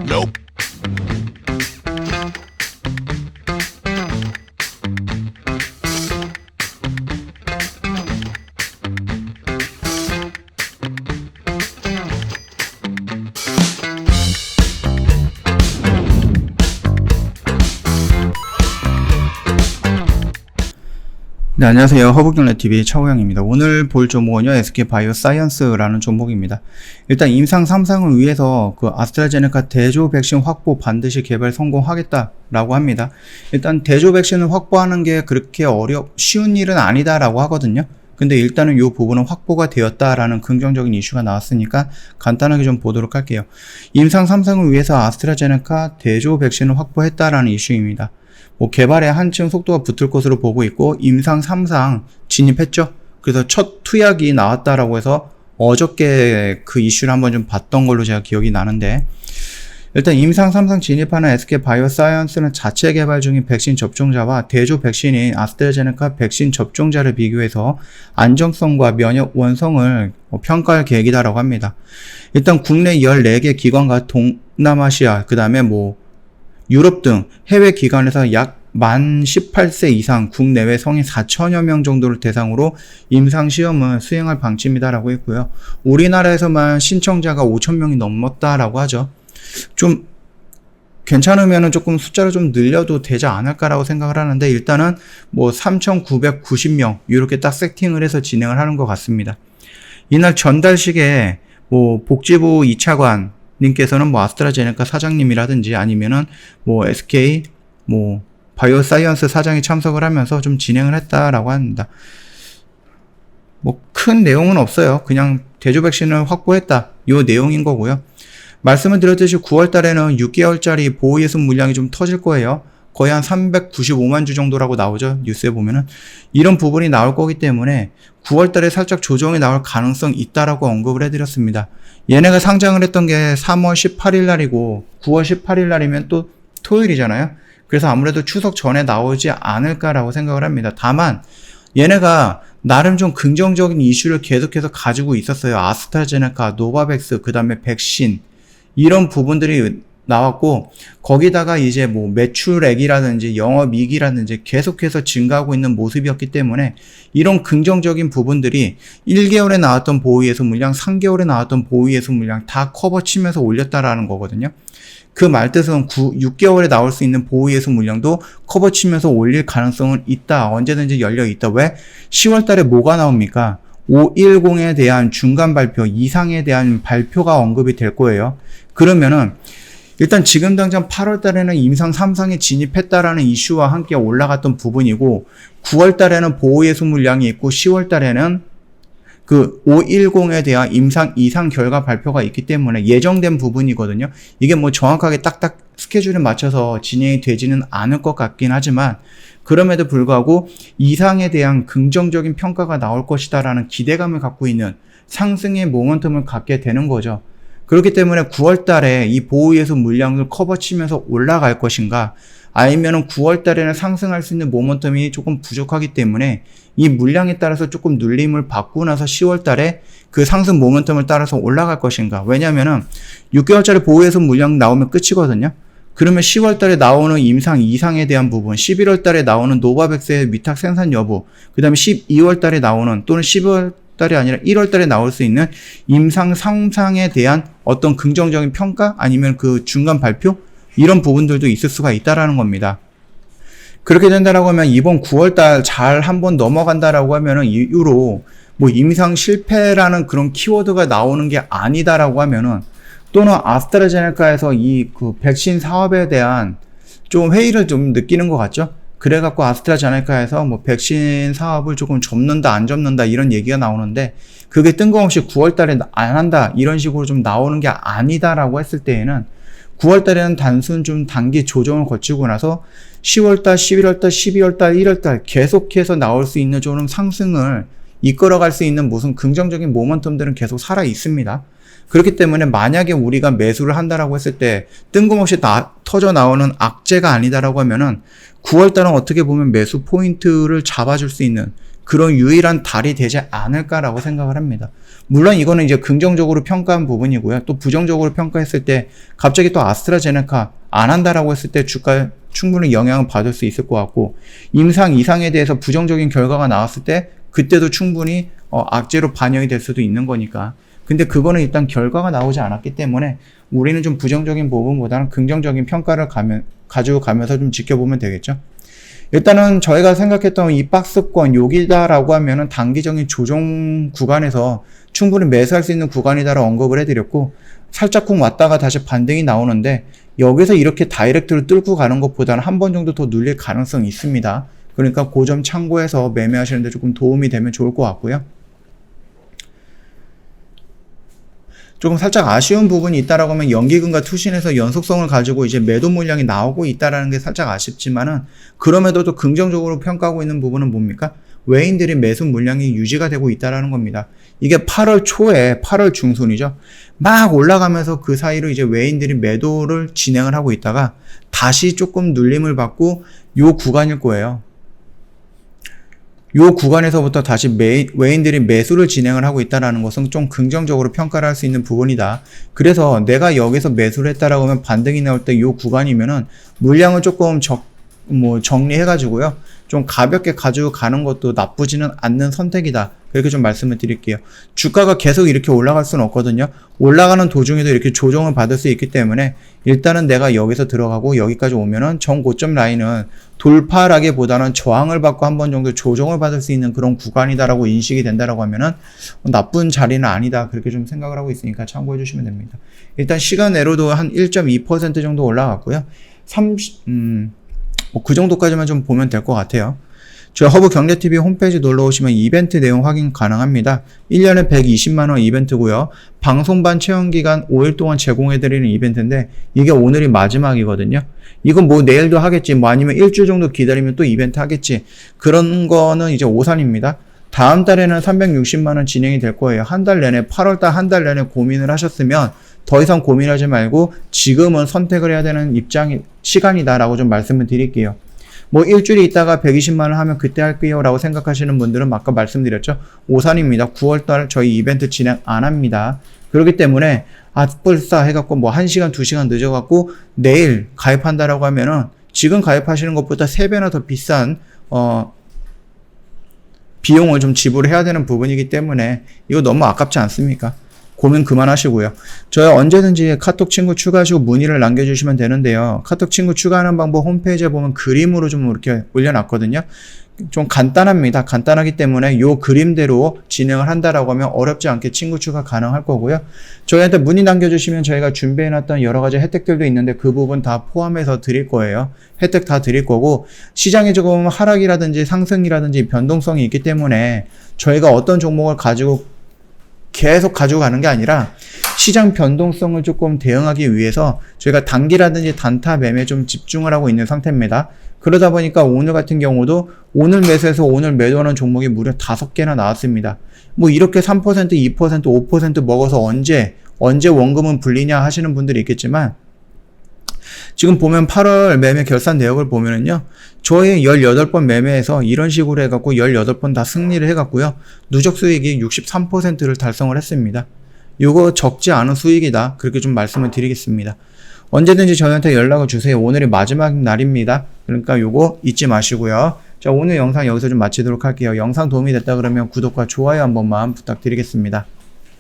Nope. 네, 안녕하세요. 허브경제TV 차호영입니다. 오늘 볼 종목은요, SK바이오사이언스라는 종목입니다. 일단 임상 3상을 위해서 그 아스트라제네카 대조 백신 확보 반드시 개발 성공하겠다라고 합니다. 일단 대조 백신을 확보하는 게 그렇게 쉬운 일은 아니다라고 하거든요. 근데 일단은 이 부분은 확보가 되었다라는 긍정적인 이슈가 나왔으니까 간단하게 좀 보도록 할게요. 임상 3상을 위해서 아스트라제네카 대조 백신을 확보했다라는 이슈입니다. 개발에 한층 속도가 붙을 것으로 보고 있고 임상 3상 진입했죠. 그래서 첫 투약이 나왔다라고 해서 어저께 그 이슈를 한번 좀 봤던 걸로 제가 기억이 나는데, 일단 임상 3상 진입하는 SK바이오사이언스는 자체 개발 중인 백신 접종자와 대조 백신인 아스트라제네카 백신 접종자를 비교해서 안정성과 면역 원성을 평가할 계획이다라고 합니다. 일단 국내 14개 기관과 동남아시아, 그 다음에 유럽 등 해외 기관에서 약 만 18세 이상 국내외 성인 4천여 명 정도를 대상으로 임상시험을 수행할 방침이다라고 했고요. 우리나라에서만 신청자가 5천 명이 넘었다라고 하죠. 좀 괜찮으면은 조금 숫자를 좀 늘려도 되지 않을까라고 생각을 하는데, 일단은 3,990명 이렇게 딱 세팅을 해서 진행을 하는 것 같습니다. 이날 전달식에 복지부 2차관 님께서는 아스트라제네카 사장님이라든지 아니면은 SK 바이오사이언스 사장이 참석을 하면서 좀 진행을 했다라고 합니다. 큰 내용은 없어요. 그냥 대조 백신을 확보했다, 요 내용인 거고요. 말씀을 드렸듯이 9월 달에는 6개월짜리 보호예순 물량이 좀 터질 거예요. 거의 한 395만 주 정도라고 나오죠. 뉴스에 보면은. 이런 부분이 나올 거기 때문에 9월 달에 살짝 조정이 나올 가능성이 있다라고 언급을 해드렸습니다. 얘네가 상장을 했던 게 3월 18일 날이고 9월 18일 날이면 또 토요일이잖아요. 그래서 아무래도 추석 전에 나오지 않을까라고 생각을 합니다. 다만 얘네가 나름 좀 긍정적인 이슈를 계속해서 가지고 있었어요. 아스트라제네카, 노바백스, 그 다음에 백신, 이런 부분들이 나왔고, 거기다가 이제 매출액이라든지 영업이익이라든지 계속해서 증가하고 있는 모습이었기 때문에 이런 긍정적인 부분들이 1개월에 나왔던 보호예순 물량, 3개월에 나왔던 보호예순 물량 다 커버치면서 올렸다라는 거거든요. 그 말뜻은 6개월에 나올 수 있는 보호예순 물량도 커버치면서 올릴 가능성은 있다. 언제든지 열려 있다. 왜? 10월 달에 뭐가 나옵니까? 510에 대한 중간 발표, 이상에 대한 발표가 언급이 될 거예요. 그러면은 일단 지금 당장 8월 달에는 임상 3상에 진입했다라는 이슈와 함께 올라갔던 부분이고, 9월 달에는 보호예순 물량이 있고 10월 달에는 그 510에 대한 임상 2상 결과 발표가 있기 때문에 예정된 부분이거든요. 이게 정확하게 딱딱 스케줄에 맞춰서 진행이 되지는 않을 것 같긴 하지만, 그럼에도 불구하고 이상에 대한 긍정적인 평가가 나올 것이다라는 기대감을 갖고 있는 상승의 모멘텀을 갖게 되는 거죠. 그렇기 때문에 9월 달에 이 보호예순 물량을 커버치면서 올라갈 것인가, 아니면은 9월 달에는 상승할 수 있는 모멘텀이 조금 부족하기 때문에 이 물량에 따라서 조금 눌림을 받고 나서 10월 달에 그 상승 모멘텀을 따라서 올라갈 것인가. 왜냐면은 6개월짜리 보호예순 물량 나오면 끝이거든요. 그러면 10월 달에 나오는 임상 2상에 대한 부분, 11월 달에 나오는 노바백스의 위탁 생산 여부, 그 다음에 12월 달에 나오는, 또는 10월 달이 아니라 1월 달에 나올 수 있는 임상 3상에 대한 어떤 긍정적인 평가, 아니면 그 중간 발표, 이런 부분들도 있을 수가 있다라는 겁니다. 그렇게 된다라고 하면 이번 9월 달 잘 한번 넘어간다라고 하면은 이후로 임상 실패라는 그런 키워드가 나오는 게 아니다라고 하면은, 또는 아스트라제네카에서 그 백신 사업에 대한 좀 회의를 좀 느끼는 것 같죠? 그래갖고 아스트라제네카에서 백신 사업을 조금 접는다, 안 접는다, 이런 얘기가 나오는데, 그게 뜬금없이 9월 달에 안 한다, 이런 식으로 좀 나오는 게 아니다라고 했을 때에는, 9월 달에는 단순 좀 단기 조정을 거치고 나서 10월 달, 11월 달, 12월 달, 1월 달 계속해서 나올 수 있는 좀 상승을 이끌어갈 수 있는 무슨 긍정적인 모멘텀들은 계속 살아 있습니다. 그렇기 때문에 만약에 우리가 매수를 한다라고 했을 때 뜬금없이 터져 나오는 악재가 아니다라고 하면은 9월 달은 어떻게 보면 매수 포인트를 잡아줄 수 있는 그런 유일한 달이 되지 않을까라고 생각을 합니다. 물론 이거는 이제 긍정적으로 평가한 부분이고요. 또 부정적으로 평가했을 때 갑자기 또 아스트라제네카 안 한다라고 했을 때 주가에 충분히 영향을 받을 수 있을 것 같고, 임상 이상에 대해서 부정적인 결과가 나왔을 때 그때도 충분히 악재로 반영이 될 수도 있는 거니까. 근데 그거는 일단 결과가 나오지 않았기 때문에 우리는 좀 부정적인 부분보다는 긍정적인 평가를 가지고 가면서 좀 지켜보면 되겠죠. 일단은 저희가 생각했던 이 박스권 여기다라고 하면은 단기적인 조정 구간에서 충분히 매수할 수 있는 구간이다라고 언급을 해드렸고, 살짝쿵 왔다가 다시 반등이 나오는데 여기서 이렇게 다이렉트로 뚫고 가는 것보다는 한 번 정도 더 눌릴 가능성이 있습니다. 그러니까 그 점 참고해서 매매하시는데 조금 도움이 되면 좋을 것 같고요. 조금 살짝 아쉬운 부분이 있다라고 하면 연기금과 투신에서 연속성을 가지고 이제 매도 물량이 나오고 있다라는 게 살짝 아쉽지만은, 그럼에도 또 긍정적으로 평가하고 있는 부분은 뭡니까? 외인들이 매수 물량이 유지가 되고 있다라는 겁니다. 이게 8월 초에 8월 중순이죠. 막 올라가면서 그 사이로 이제 외인들이 매도를 진행을 하고 있다가 다시 조금 눌림을 받고 요 구간일 거예요. 요 구간에서부터 다시 외인들이 매수를 진행을 하고 있다는 것은 좀 긍정적으로 평가를 할 수 있는 부분이다. 그래서 내가 여기서 매수를 했다라고 하면 반등이 나올 때 요 구간이면은 물량을 조금 정리해가지고요, 좀 가볍게 가지고 가는 것도 나쁘지는 않는 선택이다. 그렇게 좀 말씀을 드릴게요. 주가가 계속 이렇게 올라갈 수는 없거든요. 올라가는 도중에도 이렇게 조정을 받을 수 있기 때문에 일단은 내가 여기서 들어가고 여기까지 오면은 정고점 라인은 돌파라기보다는 저항을 받고 한 번 정도 조정을 받을 수 있는 그런 구간이다라고 인식이 된다라고 하면은 나쁜 자리는 아니다. 그렇게 좀 생각을 하고 있으니까 참고해 주시면 됩니다. 일단 시간 내로도 한 1.2% 정도 올라갔고요. 그 정도까지만 좀 보면 될 것 같아요. 저희 허브경제TV 홈페이지 놀러 오시면 이벤트 내용 확인 가능합니다. 1년에 120만원 이벤트고요. 방송반 체험기간 5일 동안 제공해드리는 이벤트인데 이게 오늘이 마지막이거든요. 이건 뭐 내일도 하겠지, 뭐 아니면 일주일 정도 기다리면 또 이벤트 하겠지. 그런 거는 이제 오산입니다. 다음 달에는 360만원 진행이 될 거예요. 한 달 내내, 8월달 한 달 내내 고민을 하셨으면 더 이상 고민하지 말고 지금은 선택을 해야 되는 시간이다라고 좀 말씀을 드릴게요. 뭐 일주일 있다가 120만원 하면 그때 할게요 라고 생각하시는 분들은 아까 말씀드렸죠. 오산입니다. 9월달 저희 이벤트 진행 안 합니다. 그렇기 때문에 벌써 해갖고 뭐 1시간 2시간 늦어갖고 내일 가입한다라고 하면은 지금 가입하시는 것보다 3배나 더 비싼 비용을 좀 지불해야 되는 부분이기 때문에 이거 너무 아깝지 않습니까? 고민 그만하시고요. 저희 언제든지 카톡 친구 추가하시고 문의를 남겨주시면 되는데요. 카톡 친구 추가하는 방법 홈페이지에 보면 그림으로 좀 이렇게 올려놨거든요. 좀 간단합니다. 간단하기 때문에 요 그림대로 진행을 한다라고 하면 어렵지 않게 친구 추가 가능할 거고요. 저희한테 문의 남겨주시면 저희가 준비해놨던 여러 가지 혜택들도 있는데 그 부분 다 포함해서 드릴 거예요. 혜택 다 드릴 거고, 시장이 조금 하락이라든지 상승이라든지 변동성이 있기 때문에 저희가 어떤 종목을 계속 가지고 가는 게 아니라 시장 변동성을 조금 대응하기 위해서 저희가 단기라든지 단타 매매에 좀 집중을 하고 있는 상태입니다. 그러다 보니까 오늘 같은 경우도 오늘 매수해서 오늘 매도하는 종목이 무려 5개나 나왔습니다. 뭐 이렇게 3%, 2%, 5% 먹어서 언제 원금은 불리냐 하시는 분들이 있겠지만, 지금 보면 8월 매매 결산 내역을 보면은요, 저희 18번 매매해서 이런 식으로 해갖고 18번 다 승리를 해갖고요, 누적 수익이 63%를 달성을 했습니다. 이거 적지 않은 수익이다. 그렇게 좀 말씀을 드리겠습니다. 언제든지 저희한테 연락을 주세요. 오늘이 마지막 날입니다. 그러니까 요거 잊지 마시고요. 자, 오늘 영상 여기서 좀 마치도록 할게요. 영상 도움이 됐다 그러면 구독과 좋아요 한 번만 부탁드리겠습니다.